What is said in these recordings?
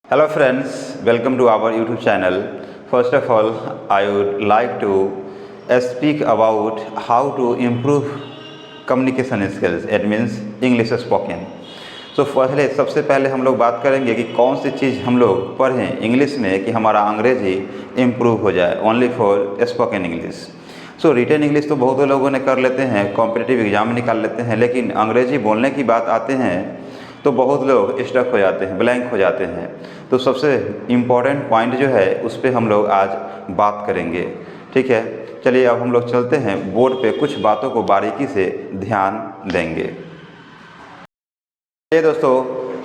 Hello friends, welcome to our YouTube channel. First of all, I would like to speak about how to improve communication skills. It means English spoken. सबसे पहले हम लोग बात करेंगे कि कौन सी चीज़ हम लोग पढ़ें इंग्लिश में कि हमारा अंग्रेजी इम्प्रूव हो जाए only for spoken English. Written English तो बहुत लोगों ने कर लेते हैं, कॉम्पिटिटिव एग्जाम निकाल लेते हैं, लेकिन अंग्रेजी बोलने की बात आते हैं तो बहुत लोग स्टक हो जाते हैं, ब्लैंक हो जाते हैं। तो सबसे इम्पॉर्टेंट पॉइंट जो है उस पर हम लोग आज बात करेंगे, ठीक है। चलिए अब हम लोग चलते हैं, बोर्ड पे कुछ बातों को बारीकी से ध्यान देंगे। ये दोस्तों,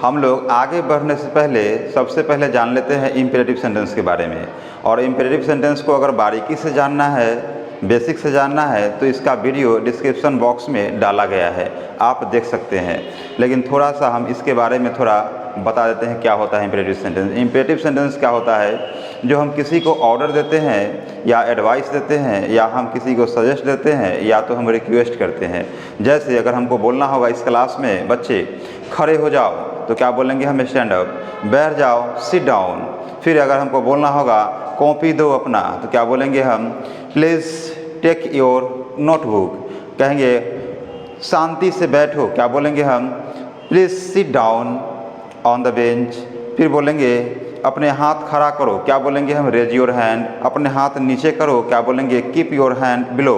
हम लोग आगे बढ़ने से पहले सबसे पहले जान लेते हैं इम्पेरेटिव सेंटेंस के बारे में। और इम्पेरेटिव सेंटेंस को अगर बारीकी से जानना है, बेसिक से जानना है, तो इसका वीडियो डिस्क्रिप्शन बॉक्स में डाला गया है, आप देख सकते हैं। लेकिन थोड़ा सा हम इसके बारे में थोड़ा बता देते हैं क्या होता है इम्पेरेटिव सेंटेंस। इम्पेरेटिव सेंटेंस क्या होता है? जो हम किसी को ऑर्डर देते हैं या एडवाइस देते हैं या हम किसी को सजेस्ट देते हैं या तो हम रिक्वेस्ट करते हैं। जैसे अगर हमको बोलना होगा इस क्लास में बच्चे खड़े हो जाओ, तो क्या बोलेंगे हम? Stand up. बैठ जाओ, सिट डाउन। फिर अगर हमको बोलना होगा कॉपी दो अपना, तो क्या बोलेंगे हम? Please take your notebook. कहेंगे शांति से बैठो, क्या बोलेंगे हम? Please sit down on the bench. फिर बोलेंगे अपने हाथ खड़ा करो, क्या बोलेंगे हम? Raise your hand. अपने हाथ नीचे करो, क्या बोलेंगे? Keep your hand below.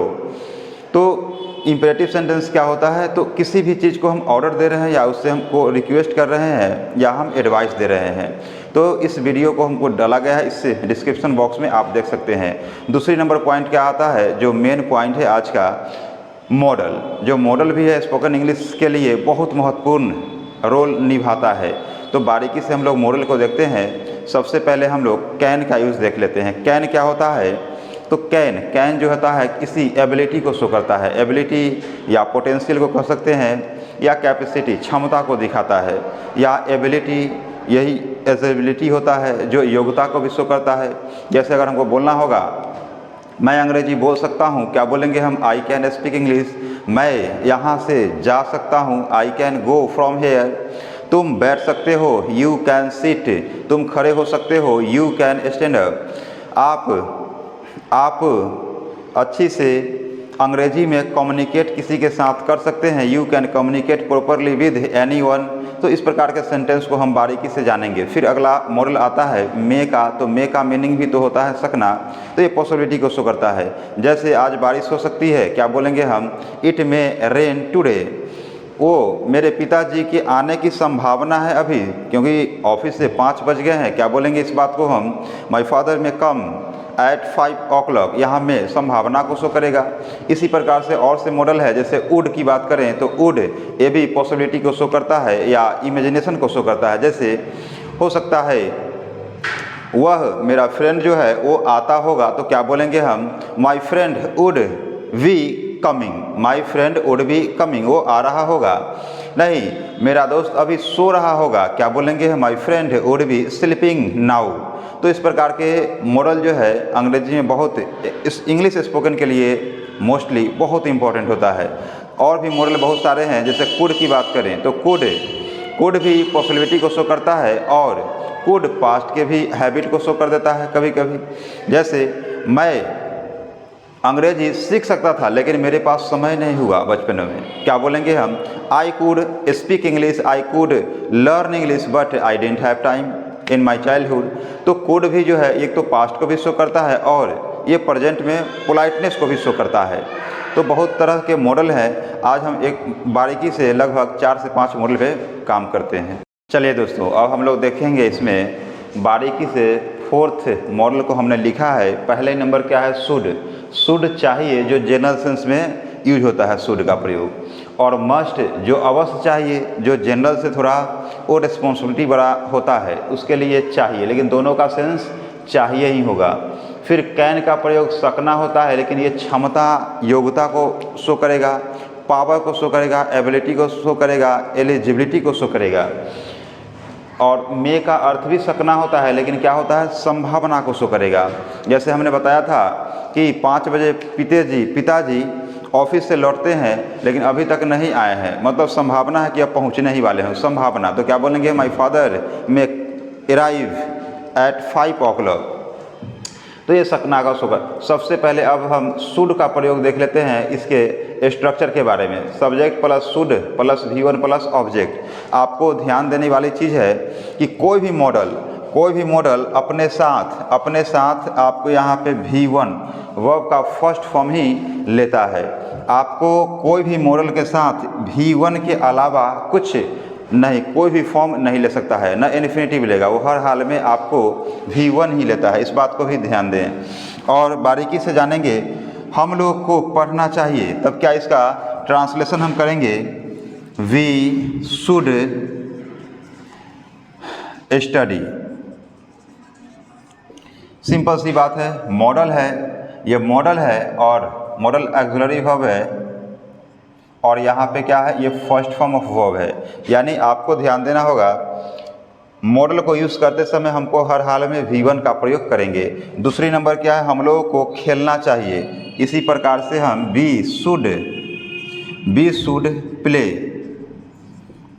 तो इम्पेरेटिव सेंटेंस क्या होता है? तो किसी भी चीज़ को हम ऑर्डर दे रहे हैं या उससे हमको रिक्वेस्ट कर रहे हैं या हम एडवाइस दे रहे हैं। तो इस वीडियो को हमको डाला गया है, इससे डिस्क्रिप्शन बॉक्स में आप देख सकते हैं। दूसरी नंबर पॉइंट क्या आता है, जो मेन पॉइंट है आज का, मॉडल। जो मॉडल भी है स्पोकन इंग्लिश के लिए बहुत महत्वपूर्ण रोल निभाता है। तो बारीकी से हम लोग मॉडल को देखते हैं। सबसे पहले हम लोग कैन का यूज़ देख लेते हैं। कैन क्या होता है? तो कैन जो होता है किसी एबिलिटी को शो करता है। एबिलिटी या पोटेंशियल को कह सकते हैं, या कैपेसिटी, क्षमता को दिखाता है, या एबिलिटी, यही एबिलिटी होता है जो योग्यता को भी शो करता है। जैसे अगर हमको बोलना होगा मैं अंग्रेजी बोल सकता हूँ, क्या बोलेंगे हम? I can speak English. मैं यहाँ से जा सकता हूँ, I can go from here. तुम बैठ सकते हो, यू कैन सिट। तुम खड़े हो सकते हो, यू कैन स्टैंड अप। आप अच्छी से अंग्रेजी में कम्युनिकेट किसी के साथ कर सकते हैं, you can communicate properly with anyone. तो इस प्रकार के सेंटेंस को हम बारीकी से जानेंगे। फिर अगला मॉडल आता है मे का। तो मे का मीनिंग भी तो होता है सकना, तो ये पॉसिबिलिटी को शो करता है। जैसे आज बारिश हो सकती है, क्या बोलेंगे हम? It may rain today. वो मेरे पिताजी के आने की संभावना है अभी, क्योंकि ऑफिस से 5 बज गए हैं, क्या बोलेंगे इस बात को हम? My father may come at 5 o'clock। यहाँ में संभावना को शो करेगा। इसी प्रकार से और से मॉडल है, जैसे वुड की बात करें तो वुड, ये भी पॉसिबिलिटी को शो करता है या इमेजिनेशन को शो करता है। जैसे हो सकता है वह मेरा फ्रेंड जो है वो आता होगा, तो क्या बोलेंगे हम? My friend would be coming. My friend would be coming, वो आ रहा होगा। नहीं, मेरा दोस्त अभी सो रहा होगा, क्या बोलेंगे? My friend would be sleeping now. तो इस प्रकार के मॉडल जो है अंग्रेजी में बहुत, इस इंग्लिश स्पोकन के लिए मोस्टली बहुत इंपॉर्टेंट होता है। और भी मॉडल बहुत सारे हैं। जैसे कुड की बात करें तो कुड भी पॉसिबिलिटी को शो करता है, और कुड पास्ट के भी हैबिट को शो कर देता है कभी कभी। जैसे मैं अंग्रेजी सीख सकता था लेकिन मेरे पास समय नहीं हुआ बचपन में, क्या बोलेंगे हम? I could speak English, I could learn English but I didn't have time in my childhood. तो कुड भी जो है एक तो पास्ट को भी शो करता है और ये प्रेजेंट में पोलाइटनेस को भी शो करता है। तो बहुत तरह के मॉडल हैं। आज हम एक बारीकी से लगभग 4 से 5 मॉडल पे काम करते हैं। चलिए दोस्तों, अब हम लोग देखेंगे इसमें बारीकी से 4th मॉडल को हमने लिखा है। पहले नंबर क्या है? शुड चाहिए, जो जनरल सेंस में यूज होता है शुड का प्रयोग। और मस्ट, जो अवश्य चाहिए, जो जनरल से थोड़ा वो रिस्पॉन्सिबिलिटी बड़ा होता है, उसके लिए चाहिए, लेकिन दोनों का सेंस चाहिए ही होगा। फिर कैन का प्रयोग सकना होता है, लेकिन ये क्षमता, योग्यता को शो करेगा, पावर को शो करेगा, एबिलिटी को शो करेगा, एलिजिबिलिटी को शो करेगा। और मे का अर्थ भी सकना होता है, लेकिन क्या होता है? संभावना को शो करेगा। जैसे हमने बताया था कि 5 बजे पिताजी ऑफिस से लौटते हैं लेकिन अभी तक नहीं आए हैं, मतलब संभावना है कि अब पहुंचने ही वाले हैं, संभावना। तो क्या बोलेंगे? My father may arrive at 5 o'clock। तो ये सकनागा सोकर। सबसे पहले अब हम शुड का प्रयोग देख लेते हैं इसके स्ट्रक्चर के बारे में। Subject plus should plus V1 plus object. आपको ध्यान देने वाली चीज़ है कि कोई भी मॉडल अपने साथ आपको यहाँ पे V1 वर्ब का फर्स्ट फॉर्म ही लेता है। आपको कोई भी मॉडल के साथ V1 के अलावा कुछ नहीं, कोई भी फॉर्म नहीं ले सकता है, न इन्फिनेटिव लेगा, वो हर हाल में आपको V1 ही लेता है। इस बात को भी ध्यान दें और बारीकी से जानेंगे। हम लोग को पढ़ना चाहिए, तब क्या इसका ट्रांसलेशन हम करेंगे, वी शुड स्टडी। सिंपल सी बात है, मॉडल है, ये मॉडल है और मॉडल ऑक्सिलरी वर्ब है और यहाँ पे क्या है, ये फर्स्ट फॉर्म ऑफ वर्ब है। यानी आपको ध्यान देना होगा, मॉडल को यूज़ करते समय हमको हर हाल में V1 का प्रयोग करेंगे। दूसरी नंबर क्या है, हम लोगों को खेलना चाहिए। इसी प्रकार से हम बी शुड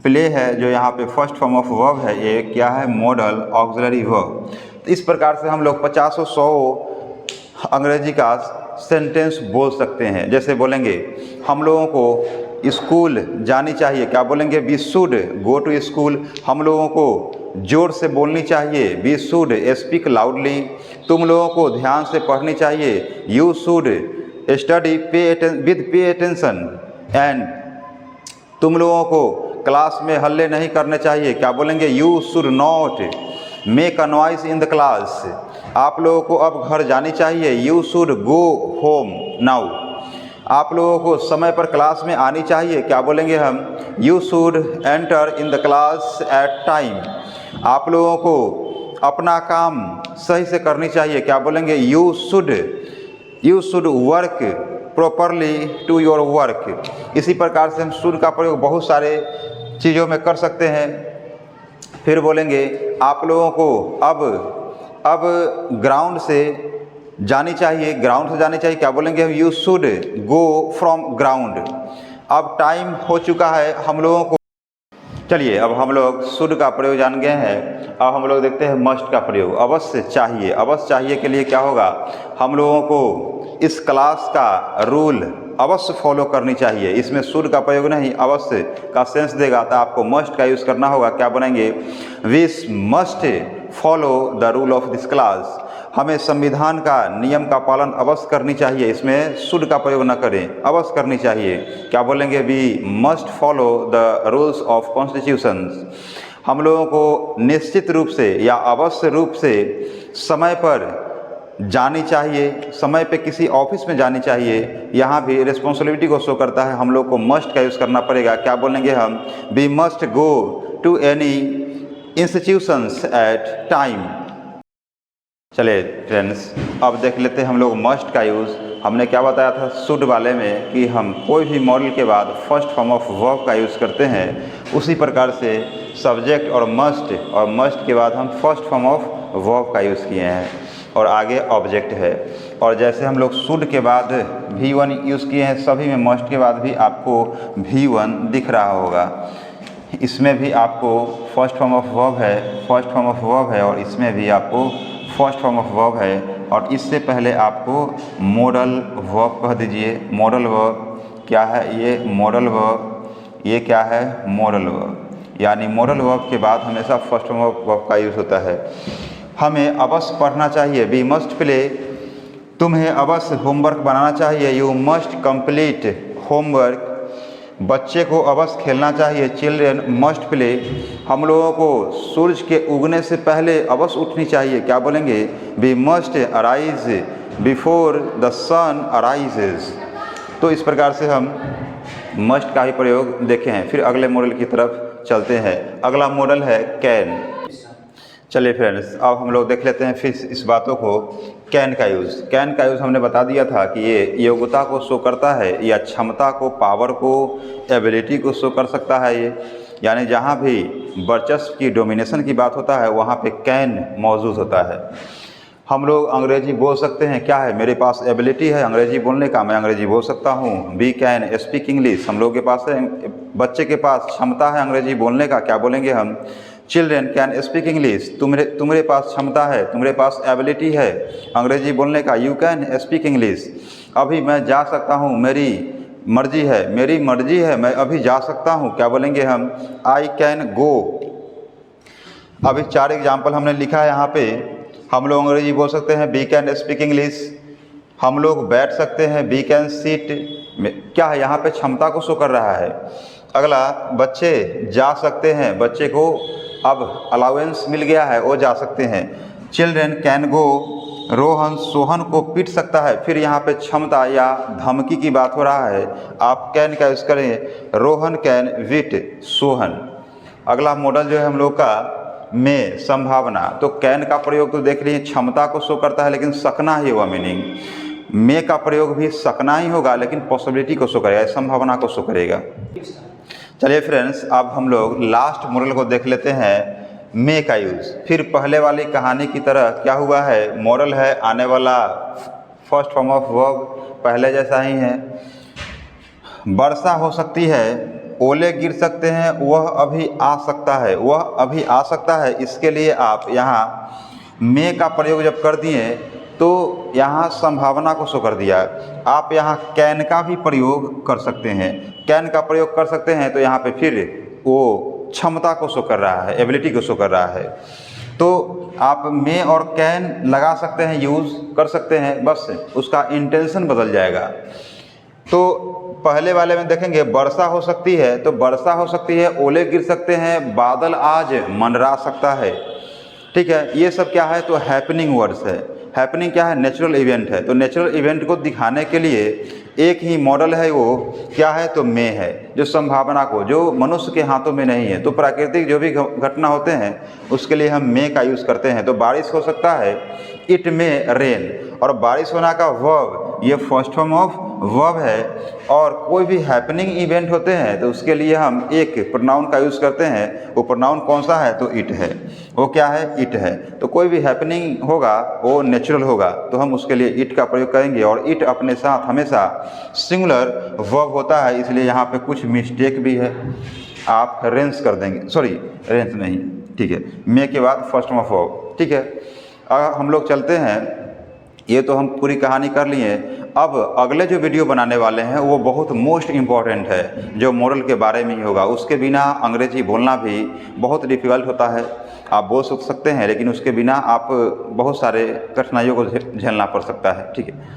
प्ले है जो यहाँ पे फर्स्ट फॉर्म ऑफ वर्ब है, ये क्या है, मॉडल ऑक्सिलरी वर्ब। तो इस प्रकार से हम लोग 50-100 अंग्रेजी का सेंटेंस बोल सकते हैं। जैसे बोलेंगे हम लोगों को स्कूल जानी चाहिए, क्या बोलेंगे, we should go to school. हम लोगों को जोर से बोलनी चाहिए, वी शुड स्पीक लाउडली। तुम लोगों को ध्यान से पढ़नी चाहिए, you should study with pay attention. And तुम लोगों को क्लास में हल्ले नहीं करने चाहिए, क्या बोलेंगे, you should not make a noise in the class. आप लोगों को अब घर जानी चाहिए, you should go home now. आप लोगों को समय पर क्लास में आनी चाहिए, क्या बोलेंगे हम, you should enter in the class at time. आप लोगों को अपना काम सही से करनी चाहिए, क्या बोलेंगे, you should work properly to your work. इसी प्रकार से हम शुड का प्रयोग बहुत सारे चीज़ों में कर सकते हैं। फिर बोलेंगे आप लोगों को अब ग्राउंड से जानी चाहिए, क्या बोलेंगे हम, you should go from ground. अब टाइम हो चुका है हम लोगों को। चलिए अब हम लोग शुड का प्रयोग जान गए हैं। अब हम लोग देखते हैं मस्ट का प्रयोग। अवश्य चाहिए के लिए क्या होगा, हम लोगों को इस क्लास का रूल अवश्य फॉलो करनी चाहिए। इसमें शुड का प्रयोग नहीं, अवश्य का सेंस देगा, तो आपको मस्ट का यूज़ करना होगा। क्या बनेंगे, we must follow the rule of this class. हमें संविधान का नियम का पालन अवश्य करनी चाहिए। इसमें शुड का प्रयोग न करें, अवश्य करनी चाहिए। क्या बोलेंगे, we must follow the rules of constitutions. हम लोगों को निश्चित रूप से या अवश्य रूप से समय पर जानी चाहिए, समय पे किसी ऑफिस में जानी चाहिए। यहाँ भी रिस्पॉन्सिबिलिटी को शो करता है, हम लोग को मस्ट का यूज़ करना पड़ेगा। क्या बोलेंगे हम, we must go to any institutions at time. चलिए फ्रेंड्स, अब देख लेते हैं हम लोग मस्ट का यूज़। हमने क्या बताया था शुड वाले में कि हम कोई भी मॉडल के बाद फर्स्ट फॉर्म ऑफ वर्ब का यूज़ करते हैं। उसी प्रकार से सब्जेक्ट और मस्ट के बाद हम फर्स्ट फॉर्म ऑफ वर्ब का यूज़ किए हैं और आगे ऑब्जेक्ट है। और जैसे हम लोग शुड के बाद V1 यूज़ किए हैं, सभी में मस्ट के बाद भी आपको V1 दिख रहा होगा। इसमें भी आपको फर्स्ट फॉर्म ऑफ वर्ब है और इसमें भी आपको फर्स्ट फॉर्म ऑफ वर्ब है। और इससे पहले आपको मॉडल वर्ब कह दीजिए। मॉडल वर्ब क्या है, ये मॉडल वर्ब, ये क्या है, मॉडल वर्ब। यानी मॉडल वर्ब के बाद हमेशा फर्स्ट फॉर्म ऑफ वर्ब का यूज़ होता है। हमें अवश्य पढ़ना चाहिए, वी मस्ट प्ले। तुम्हें अवश्य होमवर्क बनाना चाहिए, यू मस्ट कंप्लीट होमवर्क। बच्चे को अवश्य खेलना चाहिए, चिल्ड्रेन मस्ट प्ले। हम लोगों को सूरज के उगने से पहले अवश्य उठनी चाहिए, क्या बोलेंगे, we must arise before the sun arises. तो इस प्रकार से हम मस्ट का ही प्रयोग देखे हैं। फिर अगले मॉडल की तरफ चलते हैं। अगला मॉडल है कैन। चलिए फ्रेंड्स, अब हम लोग देख लेते हैं फिर इस बातों को। कैन का यूज़ हमने बता दिया था कि ये योग्यता को शो करता है या क्षमता को, पावर को, एबिलिटी को शो कर सकता है। ये यानी जहाँ भी वर्चस्व की, डोमिनेशन की बात होता है, वहाँ पे कैन मौजूद होता है। हम लोग अंग्रेजी बोल सकते हैं, क्या है, मेरे पास एबिलिटी है अंग्रेजी बोलने का, मैं अंग्रेजी बोल सकता हूँ। We can speak English. हम लोग के पास है, बच्चे के पास क्षमता है अंग्रेजी बोलने का, क्या बोलेंगे हम, चिल्ड्रेन कैन स्पीक इंग्लिश, तुम्हारे पास क्षमता है, तुम्हारे पास एबिलिटी है अंग्रेजी बोलने का। You can speak English. अभी मैं जा सकता हूँ, मेरी मर्जी है, मैं अभी जा सकता हूँ। क्या बोलेंगे हम? I can go. अभी 4 एग्जाम्पल हमने लिखा है यहाँ पे। हम लोग अंग्रेजी बोल सकते हैं, वी कैन स्पीक इंग्लिश। हम लोग बैठ सकते हैं, वी कैन सीट। क्या है यहाँ पे? क्षमता को शो कर रहा है। अगला, बच्चे जा सकते हैं, बच्चे को अब अलाउंस मिल गया है, वो जा सकते हैं। Children can go. Rohan Sohan को पीट सकता है। फिर यहाँ पे क्षमता या धमकी की बात हो रहा है, आप कैन का यूज़ करें, रोहन कैन विट सोहन। अगला मॉडल जो है हम लोग का में संभावना, तो कैन का प्रयोग तो देख लीजिए क्षमता को शो करता है, लेकिन सकना ही होगा मीनिंग। में का प्रयोग भी सकना ही होगा, लेकिन पॉसिबिलिटी को शो करेगा, संभावना को शो करेगा। चलिए फ्रेंड्स, अब हम लोग लास्ट मॉडल को देख लेते हैं, मे का यूज़। फिर पहले वाली कहानी की तरह क्या हुआ है, मॉडल है आने वाला फर्स्ट फॉर्म ऑफ वर्ब, पहले जैसा ही है। वर्षा हो सकती है, ओले गिर सकते हैं, वह अभी आ सकता है, वह अभी आ सकता है। इसके लिए आप यहाँ मे का प्रयोग जब कर दिए तो यहाँ संभावना को शो कर दिया। आप यहाँ कैन का भी प्रयोग कर सकते हैं, कैन का प्रयोग कर सकते हैं, तो यहाँ पे फिर वो क्षमता को शो कर रहा है, एबिलिटी को शो कर रहा है। तो आप मे और कैन लगा सकते हैं, यूज़ कर सकते हैं, बस उसका इंटेंशन बदल जाएगा। तो पहले वाले में देखेंगे वर्षा हो सकती है, तो वर्षा हो सकती है, ओले गिर सकते हैं, बादल आज मंडरा सकता है। ठीक है, ये सब क्या है? तो हैपनिंग वर्ड्स है। हैपनिंग क्या है? नेचुरल इवेंट है। तो नेचुरल इवेंट को दिखाने के लिए एक ही मॉडल है, वो क्या है? तो मे है, जो संभावना को, जो मनुष्य के हाथों में नहीं है। तो प्राकृतिक जो भी घटना होते हैं उसके लिए हम मे का यूज़ करते हैं। तो बारिश हो सकता है, इट मे रेन, और बारिश होना का वर्ब, ये फर्स्ट फॉर्म ऑफ वर्ब है। और कोई भी हैपनिंग इवेंट होते हैं तो उसके लिए हम एक प्रोनाउन का यूज़ करते हैं। वो प्रोनाउन कौन सा है? तो इट है। वो क्या है? इट है। तो कोई भी हैपनिंग होगा वो नेचुरल होगा, तो हम उसके लिए इट का प्रयोग करेंगे। और इट अपने साथ हमेशा सिंगुलर वर्ब होता है, इसलिए यहाँ पे कुछ मिस्टेक भी है, आप रेंस कर देंगे, सॉरी रेंस नहीं, ठीक है, मे के बाद फर्स्ट ऑफ वर्ब। ठीक है, अब हम लोग चलते हैं। ये तो हम पूरी कहानी कर लिए। अब अगले जो वीडियो बनाने वाले हैं वो बहुत मोस्ट इम्पॉर्टेंट है, जो मॉडल के बारे में ही होगा। उसके बिना अंग्रेजी बोलना भी बहुत डिफ़िकल्ट होता है। आप बोल सकते हैं, लेकिन उसके बिना आप बहुत सारे कठिनाइयों को झेलना पड़ सकता है। ठीक है।